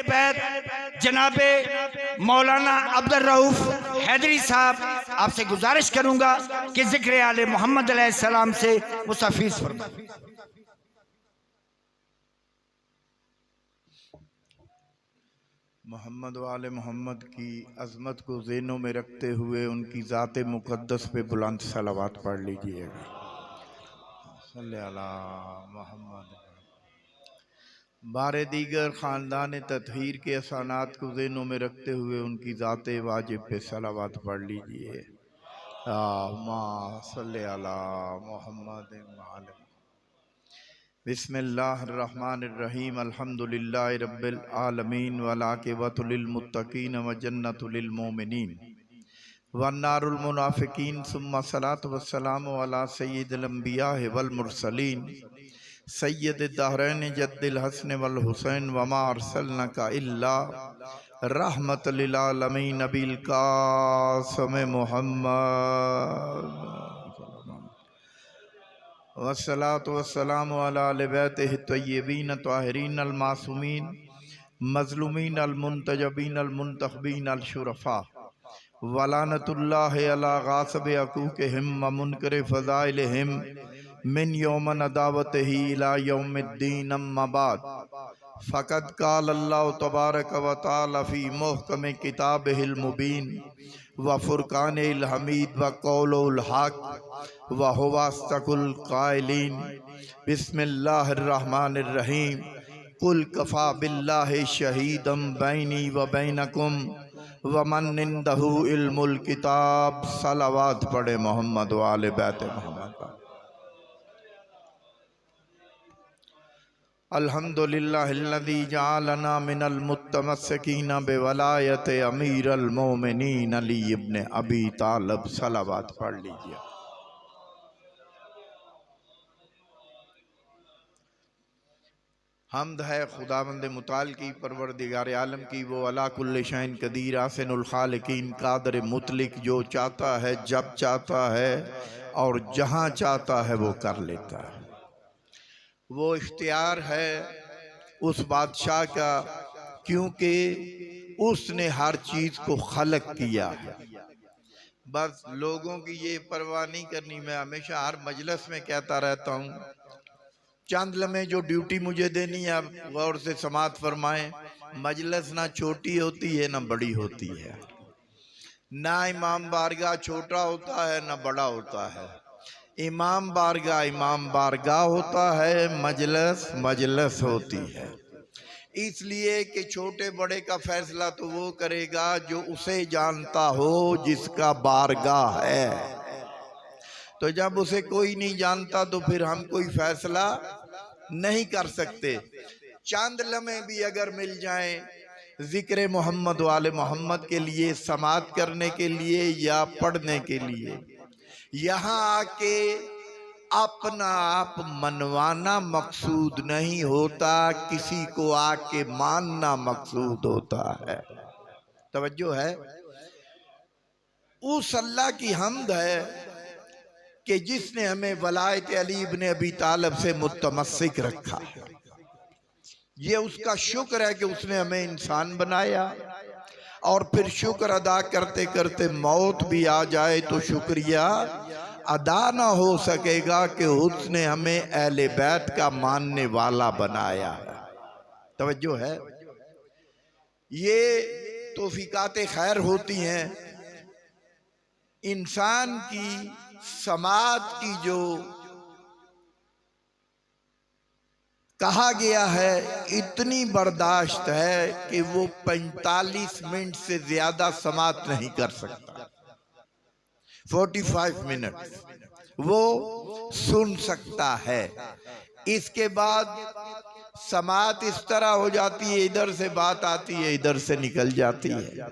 बैत जनाबे मौलाना अब्दुल रऊफ हैदरी साहब, आपसे गुजारिश करूंगा कि जिक्र आले मोहम्मद अलैहिस्सलाम से मुस्तफीज फरमाएं। मोहम्मद वाले मोहम्मद की अज़मत को ज़हनों में रखते हुए उनकी ज़ात मुक़द्दस पे बुलंद सलावत पढ़ लीजिएगा। सल्ले अला मोहम्मद। बारे दीगर ख़ानदान तत्हीर के असानात को ज़हनों में रखते हुए उनकी ज़ात वाजिब पे सलावत पढ़ लीजिए। अल्लाहुम्मा सल्ले अला मोहम्मद। बिस्मिल्लाहिर्रहमानिर्रहीम। अल्हम्दुलिल्लाहि रब्बिल आलमीन वल आक़िबतु लिल मुत्तक़ीन व जन्नतु लिल मोमिनीन वन्नारुल मुनाफ़िकीन। सुम्मा सलातु वस्सलामु अला सय्यिदिल अंबिया वल मुरसलीन सय्यिदिद दहरैन जद्दिल हसन वल हुसैन वमा अरसलनाका इल्ला रहमतल लिल आलमीन नबील कासिम मुहम्मद। वस्सलातु वस्सलामु अला अहलि बैतिहि तय्यबीन ताहिरीन अल मासूमीन मज़लूमीन अल मुंतजबीन अल मुंतखबीन अल शुरफा वलानतुल्लाहि अला गासिब हकूक़िहिम व मुनकर फ़ज़ाइलिहिम मिन यौम नदावतिही इला यौमिद्दीन। अम्मा बाद फ़क़द क़ाल अल्लाहु तबारक व तआला फ़ी मुहकम किताबिहिल मुबीन व फ़ुरक़ानिल हमीद व क़ौलुल हक़ व हुवा अस्दक़ुल क़ाइलीन। बिस्मिल्लाहिर्रहमानिर्रहीम। कुल कफ़ा बिल्लाहि शहीदम बैनी व बैनकुम व मन इंदहु इल्मुल किताब। सलावत पढ़े मोहम्मद व आले बैत मोहम्मद। अल्हम्दुलिल्लाहिल्लज़ी जअलना मिनल मुतमस्सिकीन बिवलायत अमीरुल मोमिनीन अली इब्न अबी तालिब। सलावत पढ़ लीजिए। हम्द है खुदावंद मुताल की, परवरदिगार आलम की, वो अला कुल्ल शैइन कदीर आसिनुल खालिकीन, कादर मुतलिक, जो चाहता है जब चाहता है और जहाँ चाहता है वो कर लेता है। वो इख्तियार है उस बादशाह का, क्योंकि उसने हर चीज़ को खलक किया है। बस लोगों की ये परवाह नहीं करनी। मैं हमेशा हर मजलिस में कहता रहता हूँ, चंद लम्हे जो ड्यूटी मुझे देनी है आप गौर से समात फरमाएं। मजलिस ना छोटी होती है ना बड़ी होती है, ना इमाम बारगाह छोटा होता है ना बड़ा होता है। इमाम बारगाह होता है, मजलिस मजलिस होती है। इसलिए कि छोटे बड़े का फैसला तो वो करेगा जो उसे जानता हो, जिसका बारगाह है। तो जब उसे कोई नहीं जानता तो फिर हम कोई फैसला नहीं कर सकते। चंद लम्हे भी अगर मिल जाएं जिक्र मोहम्मद वाले मोहम्मद के लिए, समात करने के लिए या पढ़ने के लिए, यहाँ आके अपना आप मनवाना मकसूद नहीं होता, किसी को आके मानना मकसूद होता है। तवज्जो है। उस अल्लाह की हम्द है कि जिसने हमें वलायत अली इब्न अबी तालिब से मुतमस्सिक रखा है। ये उसका शुक्र है कि उसने हमें इंसान बनाया, और फिर शुक्र अदा करते करते मौत भी आ जाए तो शुक्रिया अदा ना हो सकेगा कि उसने हमें अहले बैत का मानने वाला बनाया है। तवज्जो है। ये तौफीकात खैर होती हैं। इंसान की समात की जो कहा गया है, इतनी बर्दाश्त है कि वो 45 मिनट से ज्यादा समात नहीं कर सकता। 45 मिनट वो सुन सकता है। इसके बाद समात इस तरह हो जाती है, इधर से बात आती है इधर से निकल जाती है।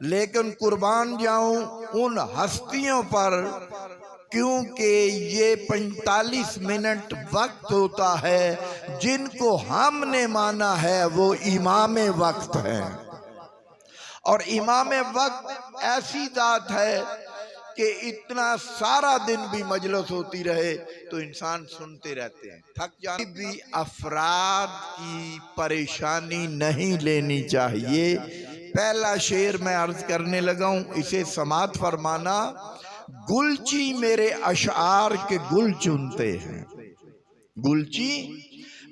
लेकिन कुर्बान जाऊं उन हस्तियों पर, क्योंकि ये 45 मिनट वक्त होता है जिनको हमने माना है वो इमाम वक्त है। और इमाम वक्त ऐसी जात है कि इतना सारा दिन भी मजलिस होती रहे तो इंसान सुनते रहते हैं, थक जाते भी। अफराद की परेशानी नहीं लेनी चाहिए। पहला शेर मैं अर्ज करने लगा हूं, इसे समात फरमाना। गुलची मेरे अशआर के गुल चुनते हैं, गुलची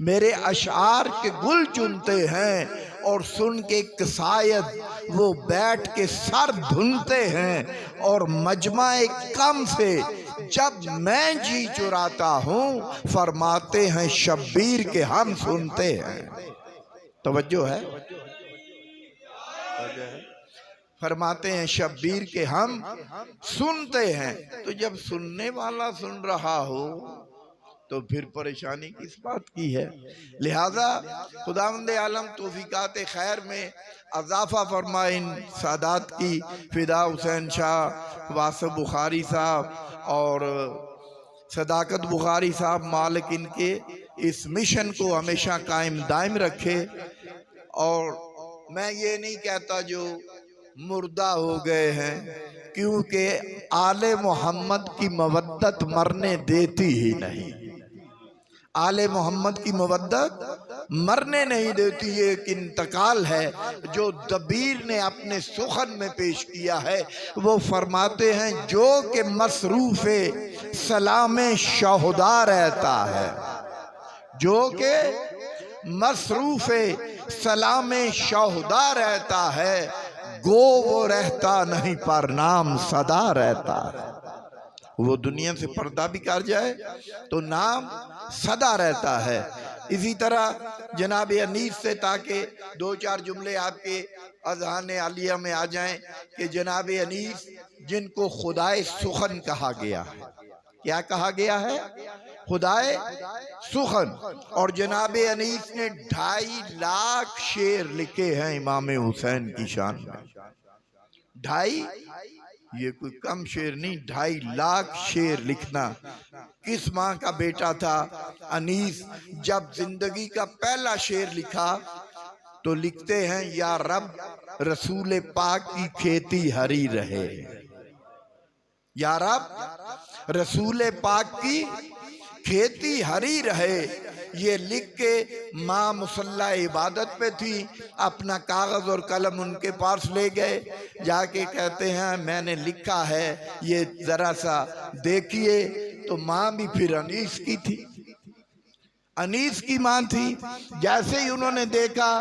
मेरे अशआर के गुल चुनते हैं, और सुन के कसायद वो बैठ के सर धुनते हैं, और मजमा कम से जब मैं जी चुराता हूँ फरमाते हैं शब्बीर के हम सुनते हैं। तवज्जो है, फरमाते हैं शब्बीर के हम सुनते हैं। तो जब सुनने वाला सुन रहा हो तो फिर परेशानी किस बात की है। लिहाजा खुदावंद आलम तौफीकात खैर में अजाफा फरमाए इन सादात की, फिदा हुसैन शाह, वासिफ बुखारी साहब और सदाकत बुखारी साहब, मालिक इनके इस मिशन को हमेशा कायम दायम रखे। और मैं ये नहीं कहता जो मुर्दा हो गए हैं, क्योंकि आले मोहम्मद की मवद्दत मरने देती ही नहीं, आले मोहम्मद की मवद्दत मरने नहीं देती। ये एक इंतकाल है जो दबीर ने अपने सुखन में पेश किया है। वो फरमाते हैं जो कि मसरूफ़े सलामे शहुदा रहता है, जो कि मसरूफ़े सलामे शहुदा रहता है, गो वो रहता नहीं पर नाम सदा रहता है। वो दुनिया से पर्दा भी कर जाए तो नाम सदा रहता है। इसी तरह जनाब अनीस से, ताकि दो चार जुमले आपके अज़हान आलिया में आ जाएं, कि जनाब अनीस जिनको खुदाए सुखन कहा गया है, क्या कहा गया है? खुदाए सुखन। और जनाब अनीस ने 2.5 लाख शेर लिखे हैं इमाम हुसैन की शान में। 2.5, ये कोई कम शेर नहीं, 2.5 लाख शेर लिखना। किस माँ का बेटा था अनीस? जब जिंदगी का पहला शेर लिखा तो लिखते हैं, या रब रसूल पाक की खेती हरी रहे, या रब रसूल पाक की खेती हरी रहे। ये लिख के माँ मुसल्ला इबादत पे थी, अपना कागज और कलम उनके पास ले गए, जाके कहते हैं मैंने लिखा है, ये जरा सा देखिए। तो माँ भी फिर अनीस की थी, अनीस की माँ थी। जैसे ही उन्होंने देखा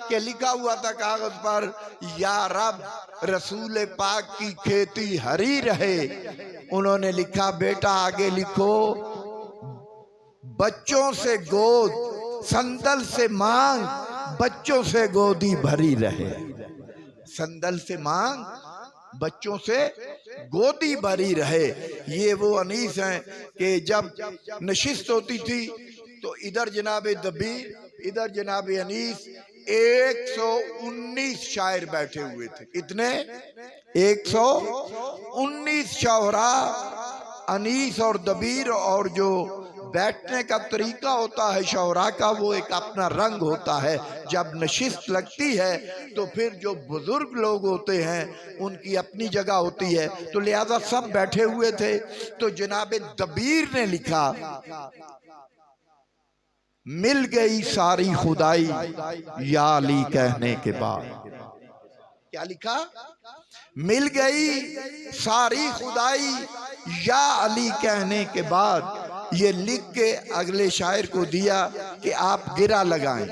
कि लिखा हुआ था कागज पर, या रब रसूल पाक की खेती हरी रहे, उन्होंने लिखा बेटा आगे लिखो, बच्चों से गोद संदल से मांग, बच्चों से गोदी भरी रहे। संदल से मांग, बच्चों से गोदी भरी रहे। ये वो अनीस हैं कि जब नशिस्त होती थी तो इधर जनाब दबीर, इधर जनाब अनीस, 119 शायर बैठे हुए थे। कितने? 119 शाहरा अनीस और दबीर। और जो बैठने का तरीका होता है शौरा का, वो एक अपना रंग होता है। जब नशिस्त लगती है तो फिर जो बुजुर्ग लोग होते हैं उनकी अपनी जगह होती है, तो लिहाजा सब बैठे हुए थे। तो जनाब दबीर ने लिखा, मिल गई सारी खुदाई या अली कहने के बाद। क्या लिखा? मिल गई सारी खुदाई या अली कहने के बाद। ये लिख के अगले शायर को दिया कि आप गिरा लगाएं।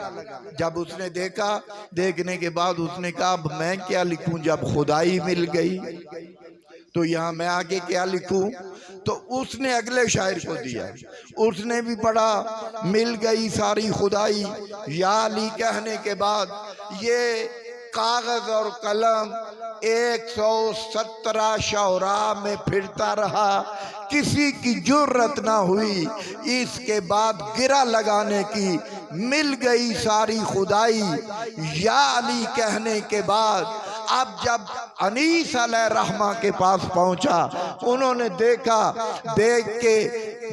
जब उसने देखा, देखने के बाद उसने कहा अब मैं क्या लिखूं जब खुदाई मिल गई, तो यहाँ मैं आगे क्या लिखूं। तो उसने अगले शायर को दिया, उसने भी पढ़ा, मिल गई सारी खुदाई या अली कहने के बाद। ये कागज और कलम 117 शौरा में फिरता रहा, किसी की जुर्रत ना हुई इसके बाद गिरा लगाने की। मिल गई सारी खुदाई या अली कहने के बाद। अब जब अनीस अलैहिर्रहमा के पास पहुंचा, उन्होंने देखा, देख के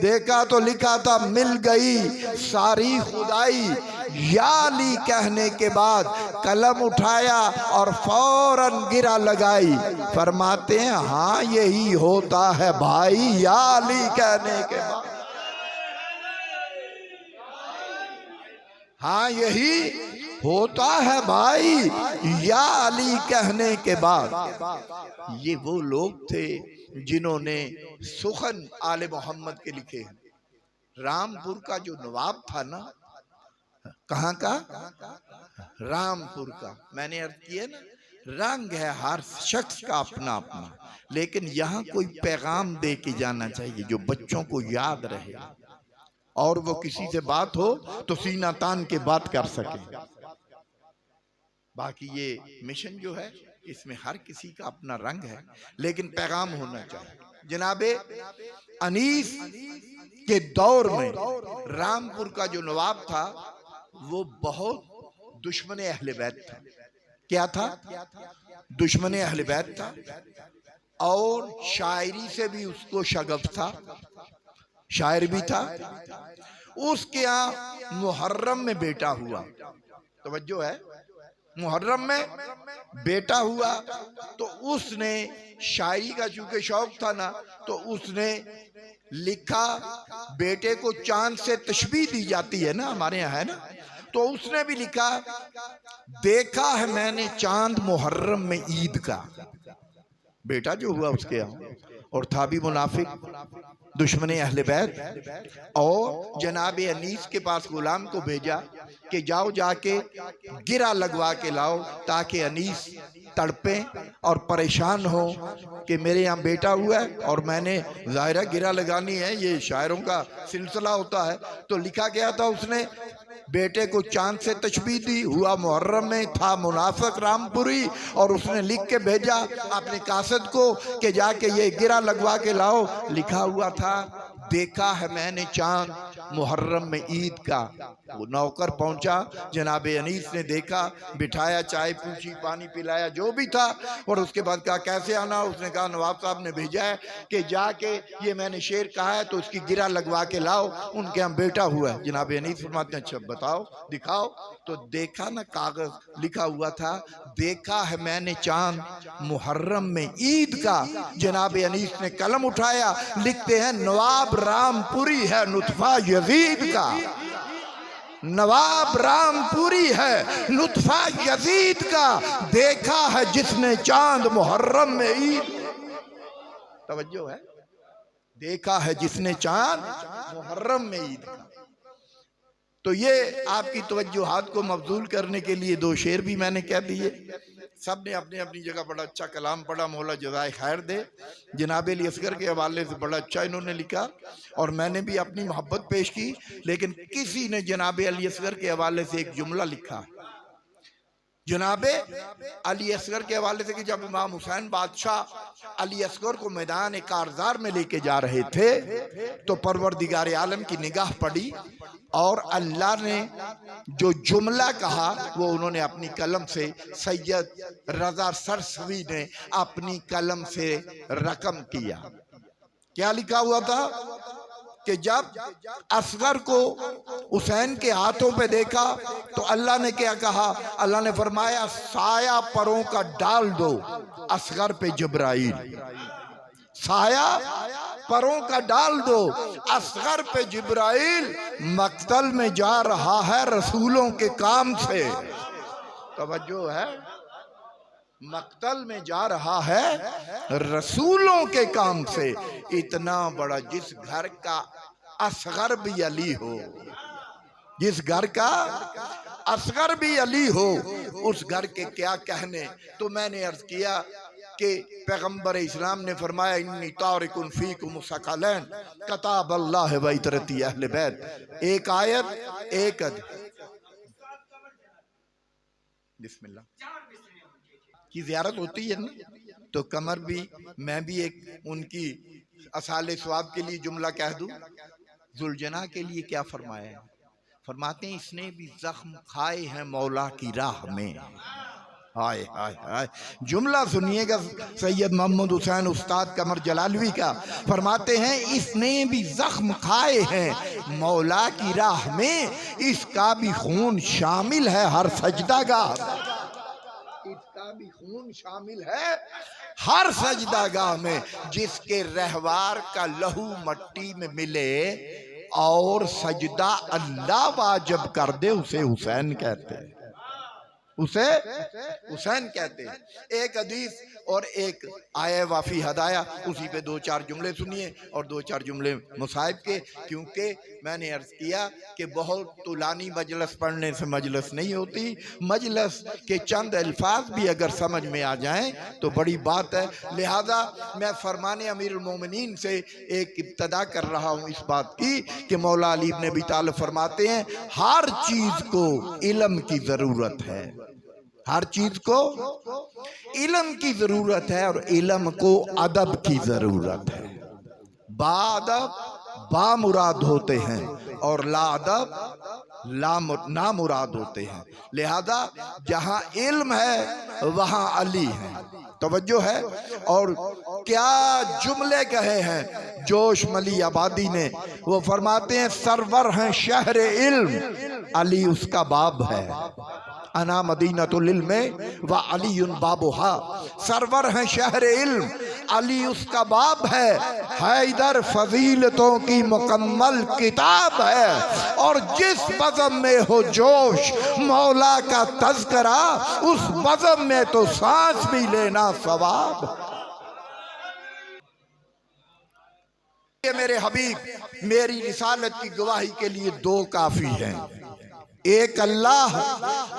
देखा तो लिखा था मिल गई सारी खुदाई, या अली कहने के बाद कलम उठाया और फौरन गिरा लगाई। फरमाते हैं हाँ यही होता है भाई, या अली कहने के बाद, हाँ यही होता है भाई या अली कहने के बाद। ये वो लोग थे जिन्होंने सुखन आले मोहम्मद के लिखे हैं। रामपुर का जो नवाब था ना, कहाँ का? रामपुर का। मैंने अर्ज किया ना, रंग है हर शख्स का अपना अपना, लेकिन यहाँ कोई पैगाम दे के जाना चाहिए जो बच्चों को याद रहे, और वो किसी से बात हो तो सीना तान के बात कर सके। बाकी ये मिशन जो है इसमें हर किसी का अपना रंग है, लेकिन पैगाम होना चाहिए। जनाबे अनीस के दौर में रामपुर का जो नवाब था वो बहुत दुश्मन अहले बैत था। क्या था? दुश्मन अहले बैत था, और शायरी से भी उसको शगफ था, शायर भी था। उसके यहाँ मुहर्रम में बेटा हुआ, तवज्जो है, मुहर्रम में बेटा हुआ, तो उसने शायरी का चूंकि शौक था ना, तो उसने लिखा, बेटे को चांद से तशबीह दी जाती है ना हमारे यहाँ, है ना, तो उसने भी लिखा, देखा है मैंने चांद मुहर्रम में ईद का। बेटा जो हुआ उसके यहाँ, और था भी मुनाफिक, दुश्मन अहले बैत। और जनाब अनीस के पास गुलाम को भेजा कि जाओ जाके गिरा लगवा के लाओ, ताकि अनीस तड़पे और परेशान हो कि मेरे यहाँ बेटा हुआ है और मैंने ज़ाहिरा गिरा लगानी है, ये शायरों का सिलसिला होता है। तो लिखा गया था, उसने बेटे को चांद से तशबीह दी, हुआ मुहर्रम में, था मुनाफिक रामपुरी, और उसने लिख के भेजा अपने कासिद को कि जाके ये गिरा लगवा के लाओ। लिखा हुआ था, देखा है मैंने चांद मुहर्रम में ईद का। वो नौकर पहुंचा, जनाब अनीस ने देखा, बिठाया, चाय पूछी, पानी पिलाया, जो भी था, और उसके बाद कहा कैसे आना? उसने कहा नवाब साहब ने भेजा है कि जाके ये मैंने शेर कहा है तो उसकी गिरा लगवा के लाओ, उनके यहाँ बेटा हुआ है। जनाब अनीस फरमाते हैं अच्छा बताओ, दिखाओ। तो देखा ना, कागज लिखा हुआ था, देखा है मैंने चांद मुहर्रम में ईद का। जनाब अनीस ने कलम उठाया, लिखते हैं नवाब रामपुरी है नुतफा यजीद का, नवाब रामपुरी है नुतफा यजीद का, देखा है जिसने चांद मुहर्रम में ईद। तवज्जो है, देखा है जिसने चांद मुहर्रम में ईद का। तो ये आपकी तवज्जुहात को मबजूल करने के लिए दो शेर भी मैंने कह दिए। सब ने अपनी अपनी जगह बड़ा अच्छा कलाम पढ़ा, मौला जज़ाए खैर दे। जनाब अली असगर के हवाले से बड़ा अच्छा इन्होंने लिखा, और मैंने भी अपनी मोहब्बत पेश की, लेकिन किसी ने जनाब अली असगर के हवाले से एक जुमला लिखा, जनाब अली असगर के हवाले से, कि जब इमाम हुसैन बादशाह अली असगर को मैदान कारजार में लेके जा रहे थे, तो परवरदिगार आलम की निगाह पड़ी, और अल्लाह ने जो जुमला कहा वो उन्होंने अपनी कलम से, सैयद रजा सरसवी ने अपनी कलम से रकम किया। क्या लिखा हुआ था कि जब असगर को हुसैन के हाथों पे देखा तो अल्लाह ने क्या कहा? अल्लाह ने फरमाया, साया परों का डाल दो असगर पे जिब्राइल, साया परों का डाल दो असगर पे जिब्राइल, मक्तल में जा रहा है रसूलों के काम से। तवज्जो है, मक्तल में जा रहा है रसूलों के काम से। इतना बड़ा, जिस घर का असगर भी अली हो, जिस घर का असगर भी अली हो, उस घर के क्या कहने। तो मैंने अर्ज किया कि पैगंबर इस्लाम ने फरमाया, इन्नी तारिकुन फीकुम सकलैन कताब अल्लाह व इतरती अहले बैत। एक आयत एक बिस्मिल्लाह की ज़ियारत होती है ना, तो कमर भी, मैं भी एक उनकी असाले स्वाब के लिए जुमला कह दूं। जुलजना के लिए क्या फरमाया है? फरमाते हैं, इसने भी जख्म खाए हैं मौला की राह में, हाय हाय हाय, जुमला सुनिएगा सैयद मोहम्मद हुसैन उस्ताद कमर जलालवी का। फरमाते हैं इसने भी जख्म खाए हैं मौला की राह में, इसका भी खून शामिल है हर सजदागाह, इसका भी खून शामिल है हर सजदागाह में। जिसके रहवार का लहू मट्टी में मिले और सजदा अल्लाह वाजिब कर दे, उसे हुसैन कहते हैं, उसे हुसैन कहते हैं। एक हदीस और एक आया वाफी हदाया, उसी पे दो चार जुमले सुनिए और दो चार जुमले मुसाहिब के, क्योंकि मैंने अर्ज किया कि बहुत तुलानी मजलस पढ़ने से मजलस नहीं होती। मजलस के चंद अल्फाज भी अगर समझ में आ जाएं तो बड़ी बात है। लिहाजा मैं फरमाने अमीरुल मोमिनीन से एक इब्तदा कर रहा हूँ इस बात की कि मौला अली इब्न अबी तालिब फरमाते हैं हर चीज को इल्म की जरूरत है, हर चीज को इल्म की जरूरत है और इल्म को अदब की जरूरत है। बाअदब बामुराद होते हैं और लाअदब नामुराद होते हैं। लिहाजा जहां इल्म है वहां अली है, तवज्जो है। और क्या जुमले कहे हैं जोश मली आबादी ने, वो फरमाते हैं सरवर हैं शहर इल्म, अली उसका बाब है। अना मदीनतुल इल्म व अलीयुन बाबुहा, सरवर हैं शहर इल्म, अली उसका बाब है इधर फजीलतों की मुकम्मल किताब है। और जिस बज़म में हो जोश मौला का तज़किरा, उस बज़म में तो सांस भी लेना सवाब। ये मेरे हबीब मेरी रिसालत की गवाही के लिए दो काफी हैं, एक अल्लाह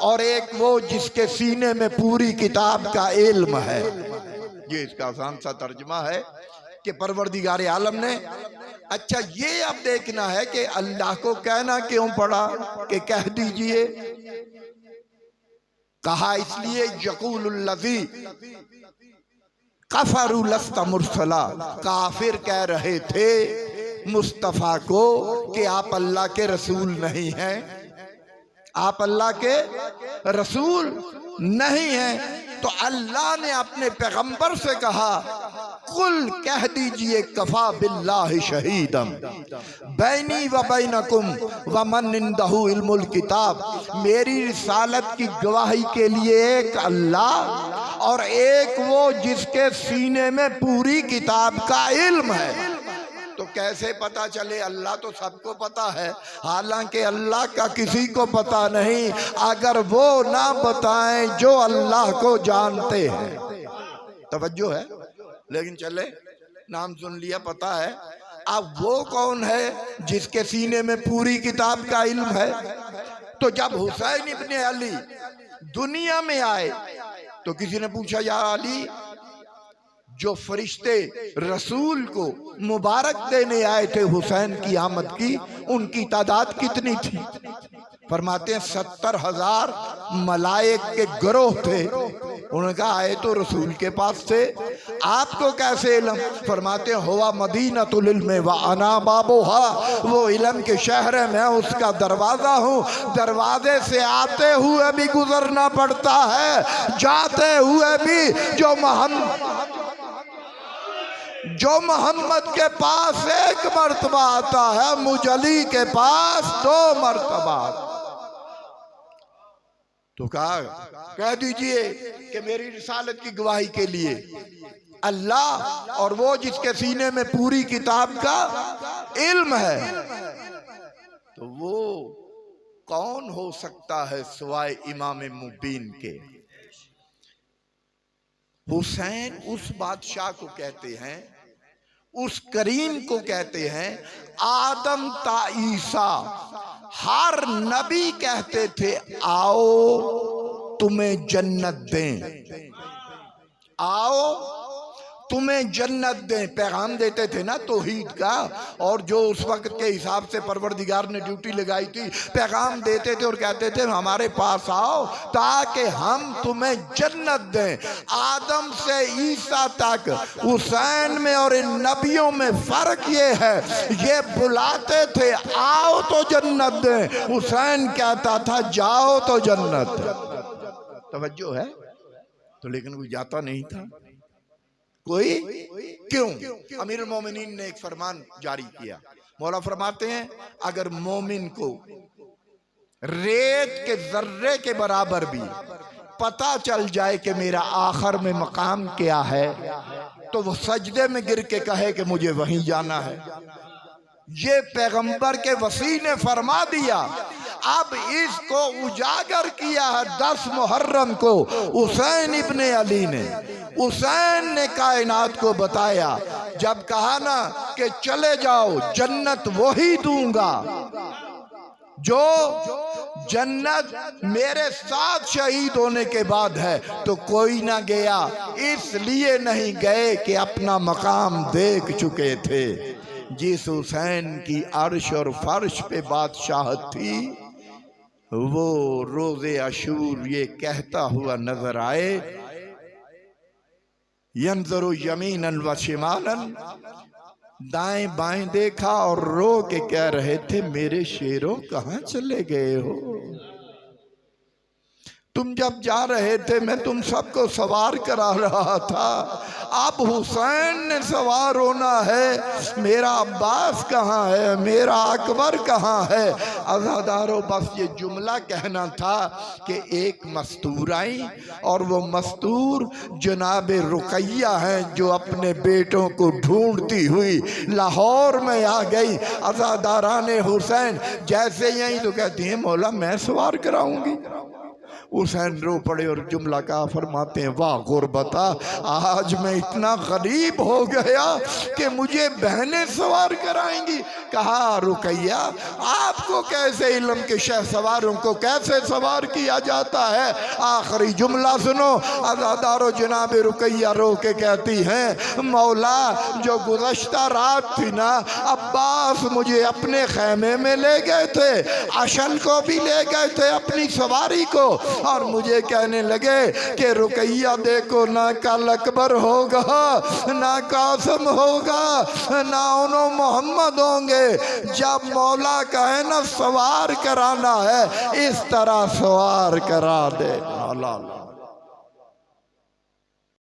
और एक वो जिसके सीने में पूरी किताब का इल्म है। ये इसका आसान सा तर्जुमा है कि परवरदिगार आलम ने, अच्छा ये अब देखना है कि अल्लाह को कहना क्यों पड़ा कि कह दीजिए। कहा इसलिए यक़ूलुल्लज़ी कफ़रू लस्त मुरसला, काफिर कह रहे थे मुस्तफ़ा को कि आप अल्लाह के रसूल नहीं हैं, आप अल्लाह के रसूल नहीं हैं। तो अल्लाह ने अपने पैगंबर से कहा कुल कह दीजिए कफा बिल्लाहि शहीदम बैनी व बैनकुम व मन इंदहु इल्मुल किताब, मेरी रिसालत की गवाही के लिए एक अल्लाह और एक वो जिसके सीने में पूरी किताब का इल्म है। तो कैसे पता चले? अल्लाह तो सबको पता है, हालांकि अल्लाह का किसी को पता नहीं अगर वो ना बताएं जो अल्लाह को जानते हैं। तवज्जो है, लेकिन चले नाम सुन लिया पता है। अब वो कौन है जिसके सीने में पूरी किताब का इल्म है? तो जब हुसैन इब्ने अली दुनिया में आए तो किसी ने पूछा या अली, जो फरिश्ते रसूल को मुबारक देने आए थे हुसैन की आमद की, उनकी तादाद कितनी थी? फरमाते हैं 70,000 मलाइक के गिरोह थे। उन्होंने कहा आए तो रसूल के पास थे, आपको कैसे इल्म? फरमाते हैं हुआ मदीनतुल इल्म व अना बाबुहा, वो इल्म के शहर है, मैं उसका दरवाजा हूँ। दरवाजे से आते हुए भी गुजरना पड़ता है, जाते हुए भी। जो मोहम्मद के पास एक मर्तबा आता है, मुजली के पास 2 मर्तबा। तो कहा कह दीजिए कि मेरी रिसालत की गवाही के लिए अल्लाह और वो जिसके सीने में पूरी किताब का इल्म है। तो वो कौन हो सकता है सिवाय इमाम मुबीन के? हुसैन उस बादशाह को कहते हैं, उस करीम को कहते हैं, आदम ता ईसा हर नबी कहते थे आओ तुम्हें जन्नत दें, आओ तुम्हें जन्नत दें। पैगाम देते थे ना तौहीद का, और जो उस वक्त के हिसाब से परवरदिगार ने ड्यूटी लगाई थी, पैगाम देते थे और कहते थे हमारे पास आओ ताकि हम तुम्हें जन्नत दें। आदम से ईसा तक हुसैन में और इन नबियों में फर्क ये है, ये बुलाते थे आओ तो जन्नत दें, हुसैन कहता था जाओ तो जन्नत। तवज्जो है, तो लेकिन कोई जाता नहीं था कोई। क्यों? अमीरुल मोमिनीन ने एक फरमान जारी किया। मौला फरमाते हैं अगर मोमिन को रेत के जर्रे के बराबर भी पता चल जाए कि मेरा आखिर में मकाम क्या है, तो वो सजदे में गिर के कहे कि मुझे वहीं जाना है। ये पैगंबर के वसी ने फरमा दिया। अब इसको उजागर किया है 10 मुहर्रम को हुसैन इब्ने अली ने। हुसैन ने कायनात को बताया, जब कहा ना कि चले जाओ जन्नत वही दूंगा जो जन्नत मेरे साथ शहीद होने के बाद है, तो कोई ना गया। इसलिए नहीं गए कि अपना मकाम देख चुके थे। जिस हुसैन की अर्श और फर्श पे बादशाहत थी, वो रोज़े अशूर ये कहता हुआ नजर आए, यंज़ुरु यमीनन व शिमालन, दाएं बाएं देखा और रो के कह रहे थे मेरे शेरों कहाँ चले गए हो? तुम जब जा रहे थे मैं तुम सबको सवार करा रहा था, अब हुसैन ने सवार होना है, मेरा अब्बास कहाँ है, मेरा अकबर कहाँ है? अज़ादारों, बस ये जुमला कहना था कि एक मस्तूर आई, और वो मस्तूर जनाब रुकैया हैं जो अपने बेटों को ढूंढती हुई लाहौर में आ गई। अज़ादाराने हुसैन जैसे यही तो कहती हैं मौला मैं सवार कराऊंगी। हुसैन रो पड़े और जुमला का फरमाते हैं, वाह गुरबता, आज मैं इतना गरीब हो गया कि मुझे बहनें सवार कराएंगी। कहा रुकैया आपको कैसे इल्म के शहसवारों को कैसे सवार किया जाता है? आखिरी जुमला सुनो। अज़ादारो जनाब रुकैया रो के कहती हैं, मौला जो गुज़श्ता रात थी ना, अब्बास मुझे अपने खैमे में ले गए थे, अशन को भी ले गए थे अपनी सवारी को, और मुझे कहने लगे कि रुकैया देखो ना कल अकबर होगा, ना कासिम होगा, ना उन्हों मोहम्मद होंगे। जब मौला कहे ना सवार कराना है, इस तरह सवार करा दे। अल्लाह